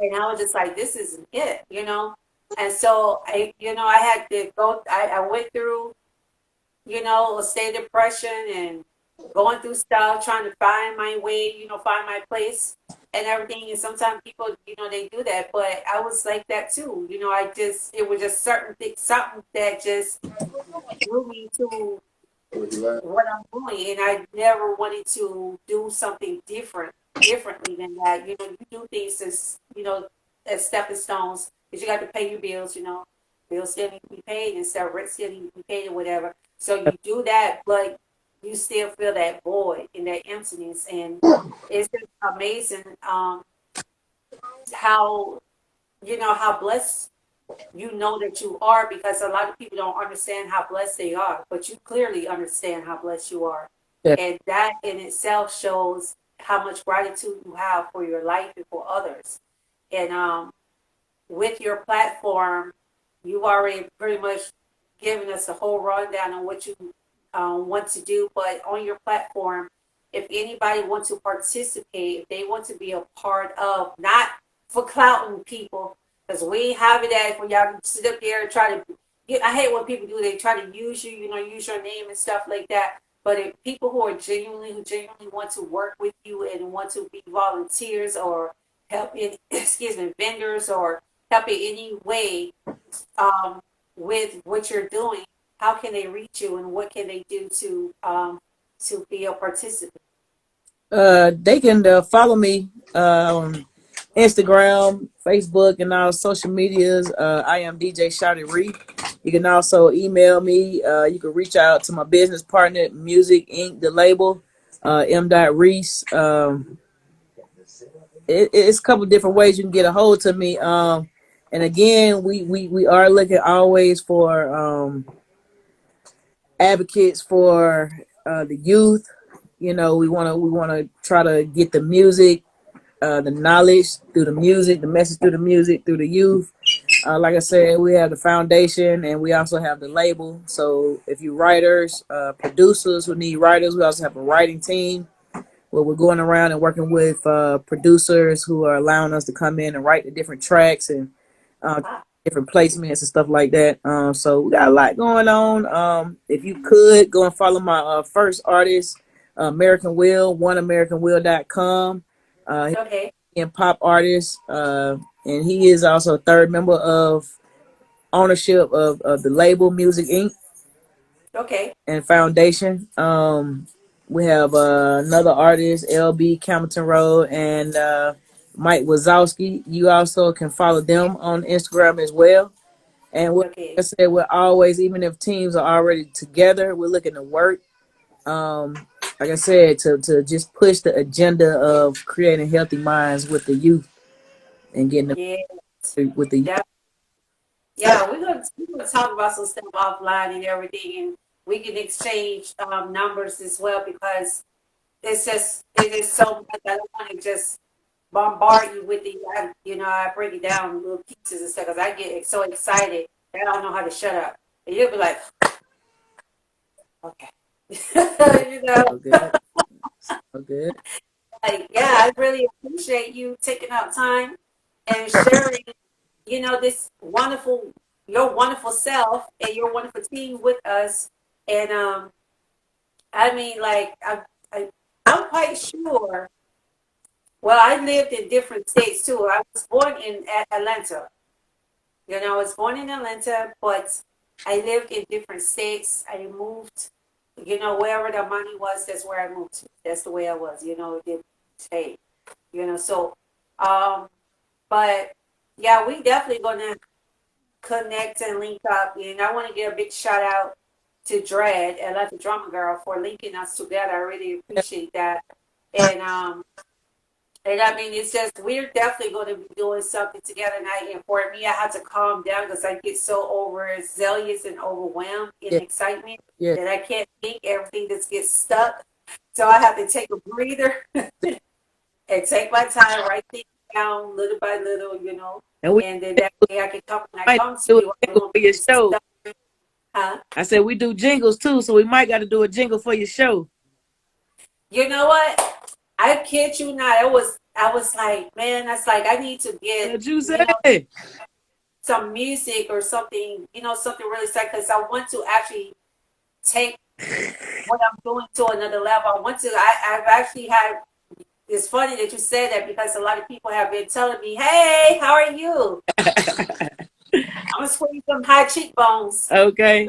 And I was just like, this isn't it. And so I had to go, I went through, a state of depression, and going through stuff, trying to find my way, find my place and everything. And sometimes people, they do that, but I was like that too. It was just certain things, something that just drew me to what I'm doing, and I never wanted to do something differently than that. You do things as stepping stones, because you got to pay your bills. Bills still need to be paid, and stuff, rent still need to be paid, or whatever. So you do that, but you still feel that void and that emptiness, and it's just amazing how how blessed that you are, because a lot of people don't understand how blessed they are, but you clearly understand how blessed you are. Yeah. And that in itself shows how much gratitude you have for your life and for others. And with your platform, you've already pretty much given us a whole rundown on what you want to do. But on your platform, if anybody wants to participate, if they want to be a part of, not for clouting people, because we have it as when y'all sit up there and try to. I hate when people do. They try to use you, use your name and stuff like that. But if people who genuinely want to work with you and want to be volunteers or help in, excuse me, vendors, or help in any way with what you're doing, how can they reach you, and what can they do to be a participant? They can follow me on Instagram, Facebook, and all social medias. I am DJ Shawty Re. You can also email me. You can reach out to my business partner, Music Inc., the label, M. Reese. It's a couple different ways you can get a hold to me. And again, we are looking always for advocates for the youth. We wanna try to get the music, the knowledge through the music, the message through the music, through the youth. Like I said, we have the foundation and we also have the label. So if you writers, producers who need writers, we also have a writing team where we're going around and working with producers who are allowing us to come in and write the different tracks and different placements and stuff like that. So we got a lot going on. If you could go and follow my first artist, American Will, oneamericanwill.com. Okay. And pop artist, and he is also a third member of ownership of the label Music Inc. Okay. And Foundation. We have another artist, LB Campbellton Road, and Mike Wazowski. You also can follow them on Instagram as well. And like Okay. I said, we're always, even if teams are already together, we're looking to work. Like I said, to just push the agenda of creating healthy minds with the youth and getting Yeah. them with the youth. Yeah, we're gonna talk about some stuff offline and everything, and we can exchange numbers as well, because it is so much. I don't want to just bombard you with it. I break it down in little pieces and stuff, because I get so excited that I don't know how to shut up. And you'll be like, okay, Okay. Okay. like, yeah, I really appreciate you taking out time and sharing, this your wonderful self and your wonderful team with us. And I mean, like, I'm quite sure. Well, I lived in different states too. I was born in Atlanta. I was born in Atlanta, but I lived in different states. I moved, wherever the money was, that's where I moved to. That's the way I was, it stayed, so, but yeah, we definitely gonna connect and link up. And I want to give a big shout out to Dread, Atlanta Drummer Girl, for linking us together. I really appreciate that. And I mean, it's just, we're definitely going to be doing something together tonight. And for me, I had to calm down because I get so overzealous and overwhelmed in Yeah. excitement Yeah. that I can't think. Everything just gets stuck. So I have to take a breather and take my time, write things down little by little. And we And then that way I can come, when I might come to do a you, I jingle won't for your be show. stuck. Huh? I said we do jingles too, so we might got to do a jingle for your show. You know what? I kid you not. I was like, man, that's like, I need to get, What you say? some music or something, something really sad, because I want to actually take what I'm doing to another level. I've actually had, it's funny that you said that because a lot of people have been telling me, hey, how are you? I'm going to squeeze some high cheekbones. Okay.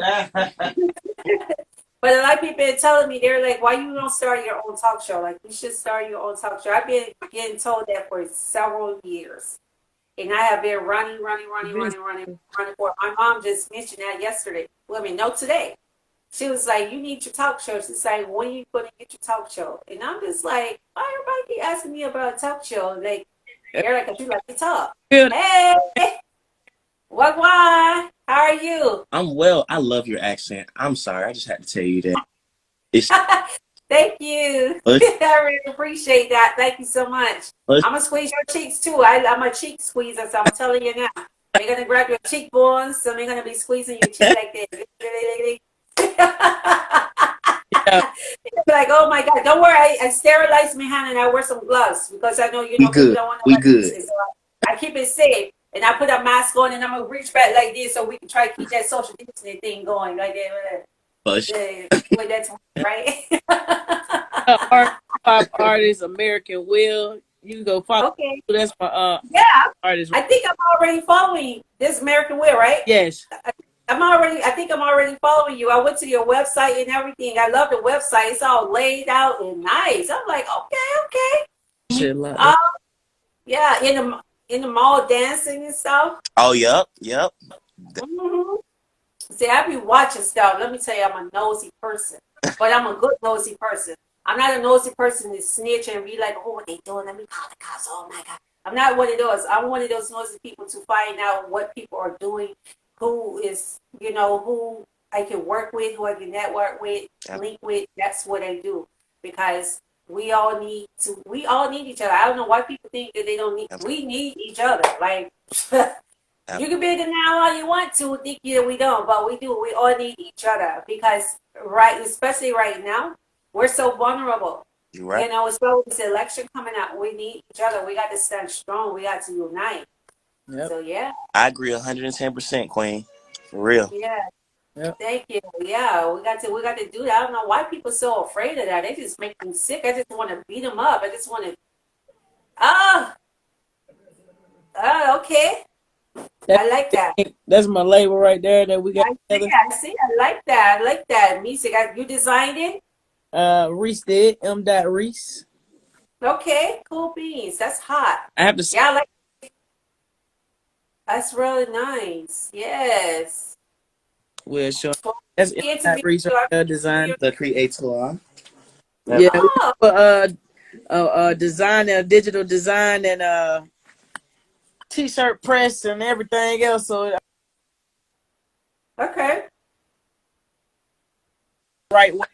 But a lot of people been telling me, they're like, why you don't start your own talk show? Like, you should start your own talk show. I've been getting told that for several years. And I have been running for it. My mom just mentioned that yesterday. Well, I mean, no, today. She was like, you need your talk show. She's like, when are you going to get your talk show? And I'm just like, why everybody keep asking me about a talk show? Like, they're like, you like to talk. Good. Hey, why? How are you? I'm well. I love your accent. I'm sorry. I just had to tell you that. It's Thank you. I really appreciate that. Thank you so much. I'm going to squeeze your cheeks too. I'm a cheek squeezer, so I'm telling you now. They're going to grab your cheekbones, so they're going to be squeezing your cheek like this. Like, oh my God, don't worry. I sterilize my hand and I wear some gloves because I know people don't want to wear it. So I keep it safe. And I put a mask on and I'm going to reach back like this so we can try to keep that social distancing thing going. Like that. That's right. Pop artist, American Will. You can go follow. Okay. That's my artist. I think I'm already following this American Will, right? Yes. I think I'm already following you. I went to your website and everything. I love the website. It's all laid out and nice. I'm like, okay. Yeah, in the mall dancing and stuff. Oh, yep. Mm-hmm. See, I be watching stuff. Let me tell you, I'm a nosy person, but I'm a good nosy person. I'm not a nosy person to snitch and be like, oh, what they doing? Let me call the cops. Oh my God. I'm not one of those. I'm one of those nosy people to find out what people are doing, who I can work with, who I can network with, link with. That's what I do because we all need each other. I don't know why people think that they don't need. We need each other. Like you can be denial all you want to, think that we don't, but we do. We all need each other because especially right now, we're so vulnerable. You're right. So this election coming up, we need each other. We got to stand strong. We got to unite. Yep. So yeah. I agree 110%, Queen. For real. Yeah. Yep. Thank you. Yeah, we got to do that. I don't know why people are so afraid of that. They just make me sick. I just want to beat them up. I just want to. Okay. I like that. That's my label right there that we got. I see. I like that. Music. You designed it? Reese did. M. Reese. Okay. Cool beans. That's hot. I have to say. Yeah, I like it. That's really nice. Yes. Well, sure. That's M. Reese design. The creator. Yeah. Design and digital design and t-shirt press and everything else. So okay. Right way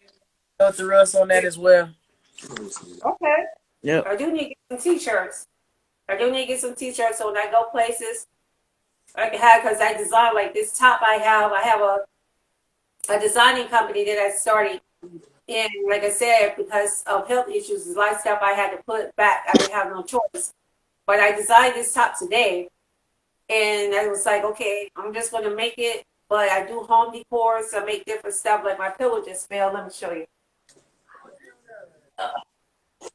go through us on that as well. Okay. Yeah. I do need to get some t-shirts. So when I go places, I can have, because I design like this top I have a designing company that I started. And like I said, because of health issues, a lot of stuff I had to put back. I didn't have no choice. But I designed this top today. And I was like, okay, I'm just going to make it. But I do home decor, so I make different stuff. Like my pillow just fell. Let me show you.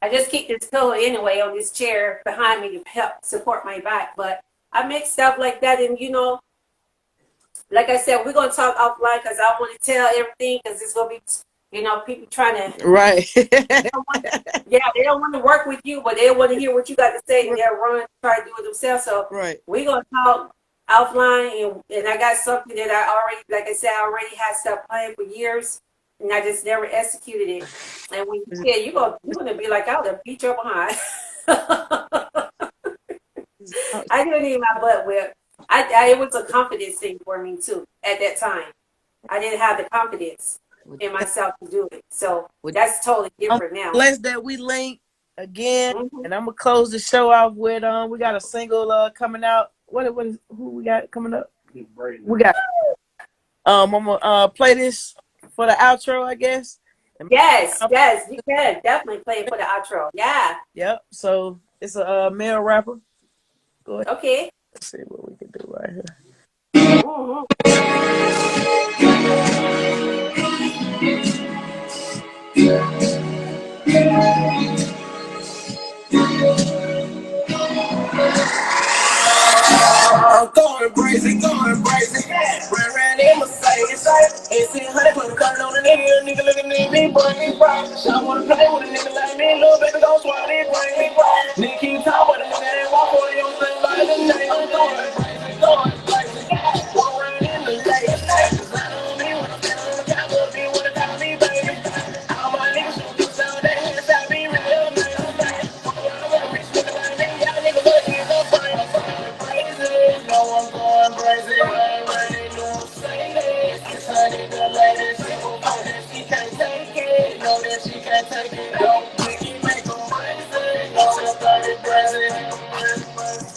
I just keep this pillow anyway on this chair behind me to help support my back. But I make stuff like that. And, like I said, we're going to talk offline because I want to tell everything because it's going to be, people trying to. Right. They don't want to work with you, but they want to hear what you got to say and they'll run, try to do it themselves. So we're going to talk offline. And I got something that I already, like I said, I already had stuff planned for years. And I just never executed it. And when you said, you're going to be like, I would have beat your behind. I didn't need my butt whipped. It was a confidence thing for me, too, at that time. I didn't have the confidence in myself to do it. So that's totally different now. Blessed that we link again. And I'm going to close the show off with, we got a single coming out. Who we got coming up? We got, I'm going to play this for the outro, I guess. Yes, you can definitely play it for the outro. Yeah. Yep. So it's a male rapper. Go ahead. Okay. Let's see what we can do right here. I'm going crazy, going crazy. Ran in Mercedes. 1800 put a cut on the nigga looking at me, boy, me bright. I wanna play with a nigga like me, little baby, gon' swallow it, bring me bright. Nigga keep talking, but a nigga ain't walk for you, don't say by the name. I'm going crazy, going crazy. Walk around in the lake. Design on me when I'm standing on the top of me, when the top of me, baby. All my niggas shoot you down, they hands out, be real nice. Fuck around with a rich nigga like me, y'all niggas look at the brain. I'm going crazy, no, I'm going crazy. Rain, rain, no Mercedes. It's honey, the lady, she gon' fight that she can't take it. Know that she can't take it. Don't make it, make her crazy. No, I'm bloody crazy.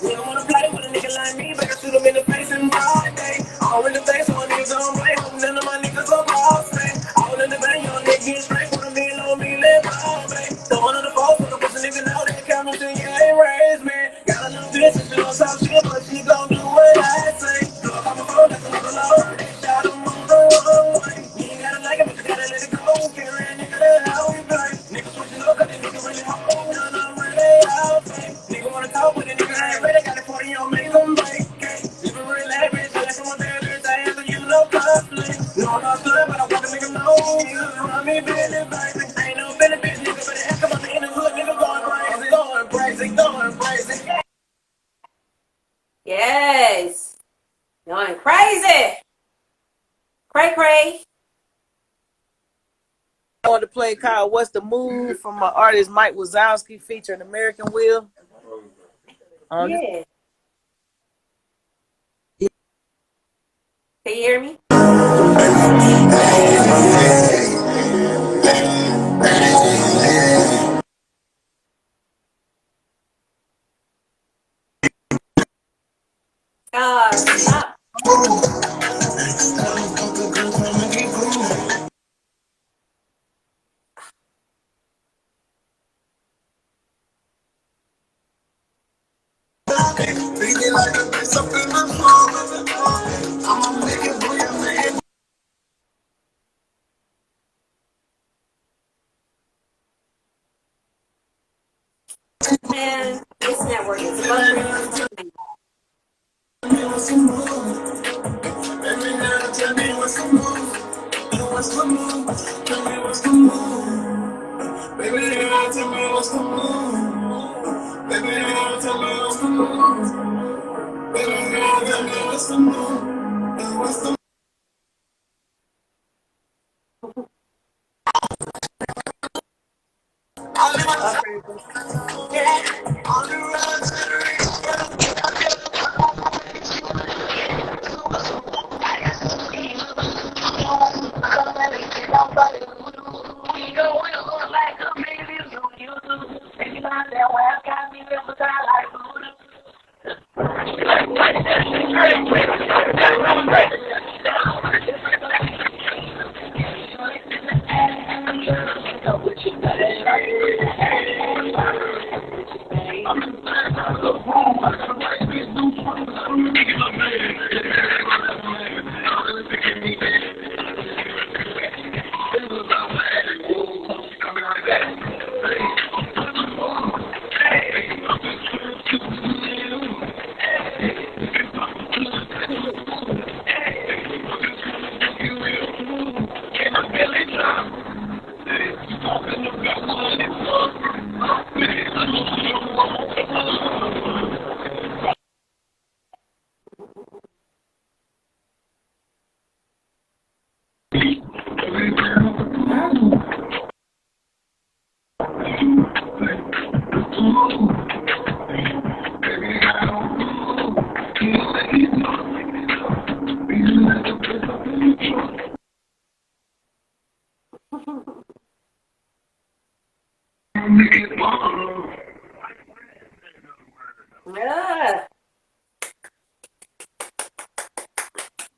You don't wanna play with a nigga like me, but I shoot him in the face and broad day. All in the face, all niggas on play. None of my niggas on ball play. All in the bang, young nigga get straight. Put a meal on me, live all day. Don't want to the phone, put a pussy nigga know that count until you ain't raised me. Got a little bitch, and she don't talk shit, but she gon' do what I say. Look on my phone, that's another load. Shot him on the wrong way. You ain't gotta like it, but you gotta let it go. Carry a nigga that how we play. Niggas switching up, cause they nigga really home. None of where they out. Nigga wanna talk, but the nigga ain't ready. Got it for you, I'll make them break. If it really like bitch, let someone tell bitch, I answer you no conflict. No, I'm not good, but I want the nigga know. Niggas around me, business, baby. Ain't no benefit, nigga, but the heck of my in the hood, nigga going crazy. Going crazy, going crazy. Yes. Going crazy. Cray cray. I want to play called What's the Move from my artist Mike Wazowski featuring American Will. Yeah. Can you hear me? Stop. Man, this network is buffering.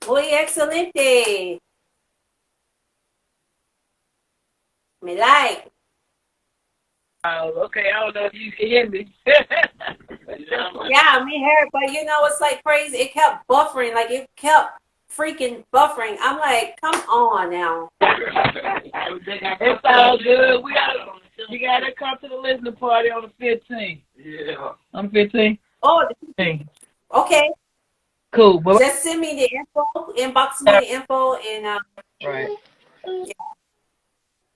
Muy excelente. Me like. Okay, I don't know if you can hear me. Yeah, me hear it, but you know, it's like crazy. It kept buffering, like it kept freaking buffering. I'm like, come on now. It's all good. We got You gotta come to the listening party on the 15th. Yeah. On the 15th? Oh, Hey. okay. Cool. But Just send me the info, inbox me the info, and right.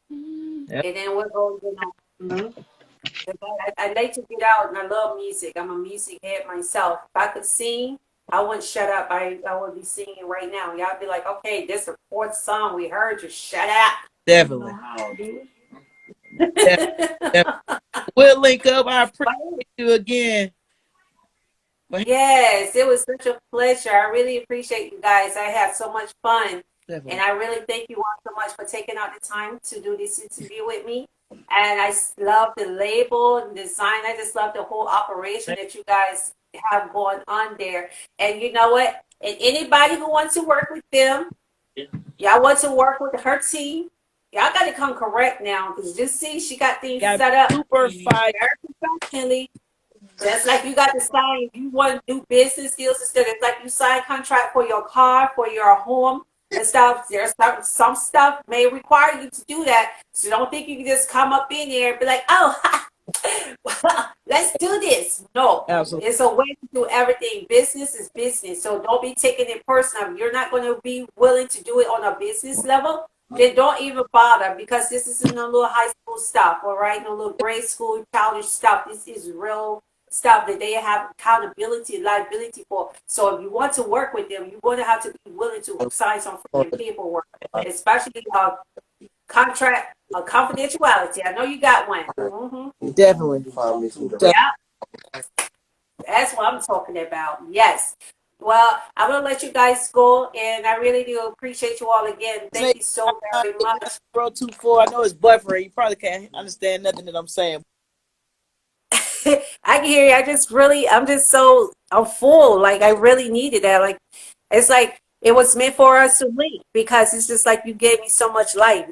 and then we'll go. I like to get out, and I love music. I'm a music head myself. If I could sing, I wouldn't shut up. I would be singing right now. Y'all be like, okay, this is the fourth song we heard. Just shut up. Definitely. Definitely. We'll link up. I appreciate you again. Yes, it was such a pleasure. I really appreciate you guys. I had so much fun. Definitely. And I really thank you all so much for taking out the time to do this interview with me. And I love the label and design. I just love the whole operation that you guys have going on there. And you know what? And anybody who wants to work with them, y'all want to work with her team, y'all got to come correct now. Because just see, she got things set up super fire. very professionally. Just like you got to sign, you want to do business deals instead of like you sign contract for your car, for your home and stuff. There's some stuff may require you to do that. So don't think you can just come up in there and be like, oh, let's do this. No, Absolutely. It's a way to do everything. Business is business. So don't be taking it personal. If you're not going to be willing to do it on a business level, then don't even bother, because this isn't no little high school stuff, all right? No little grade school, childish stuff. This is real stuff that they have accountability and liability for. So if you want to work with them, you're going to have to be willing to sign some freaking paperwork, especially contract confidentiality. I know you got one. Mm-hmm. Definitely. Yeah, that's what I'm talking about. Yes. Well, I'm going to let you guys go, and I really do appreciate you all again. Thank you so very much. 024, I know it's buffering. You probably can't understand nothing that I'm saying. I can hear you. I'm full. Like, I really needed that. Like, it's like it was meant for us to link, because it's just like you gave me so much light.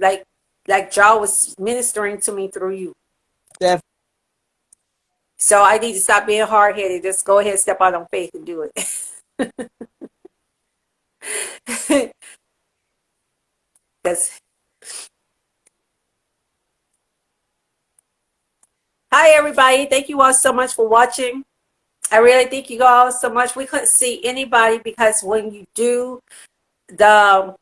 Like Jaw was ministering to me through you. Definitely. So I need to stop being hard-headed. Just go ahead and step out on faith and do it. That's Hi, everybody. Thank you all so much for watching. I really thank you all so much. We couldn't see anybody because when you do the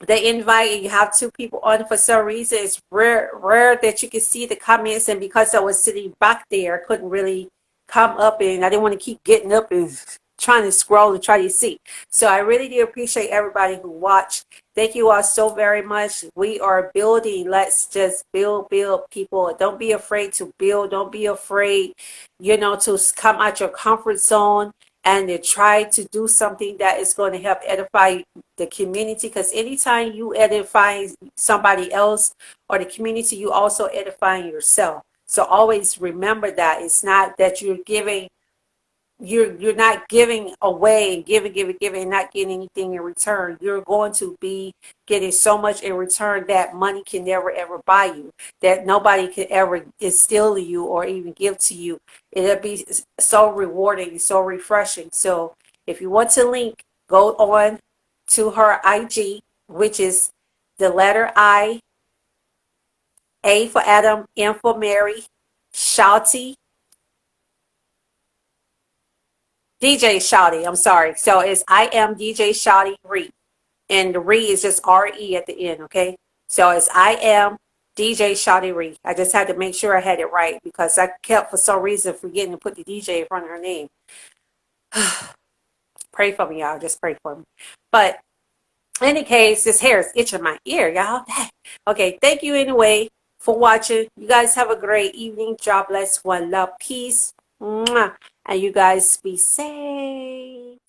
invite and you have two people on, for some reason, it's rare that you can see the comments. And because I was sitting back there, I couldn't really come up, and I didn't want to keep getting up and trying to scroll and try to see. So I really do appreciate everybody who watched. Thank you all so very much. We are building. Let's just build people. Don't be afraid to build. Don't be afraid, to come out your comfort zone and to try to do something that is going to help edify the community. Because anytime you edify somebody else or the community, you also edifying yourself. So always remember that it's not that you're giving. You're not giving away and giving and not getting anything in return. You're going to be getting so much in return that money can never ever buy you, that nobody can ever instill to you or even give to you. It'll be so rewarding, so refreshing. So if you want to link, go on to her IG, which is the letter I, A for Adam, M for Mary, Shawty DJ Shawty, I'm sorry. So it's I am DJ Shawty Re. And the Re is just R-E at the end, okay? So it's I am DJ Shawty Re. I just had to make sure I had it right, because I kept, for some reason, forgetting to put the DJ in front of her name. Pray for me, y'all. Just pray for me. But in any case, this hair is itching my ear, y'all. Okay, thank you anyway for watching. You guys have a great evening. God bless. One love. Peace. Mwah. And you guys be safe.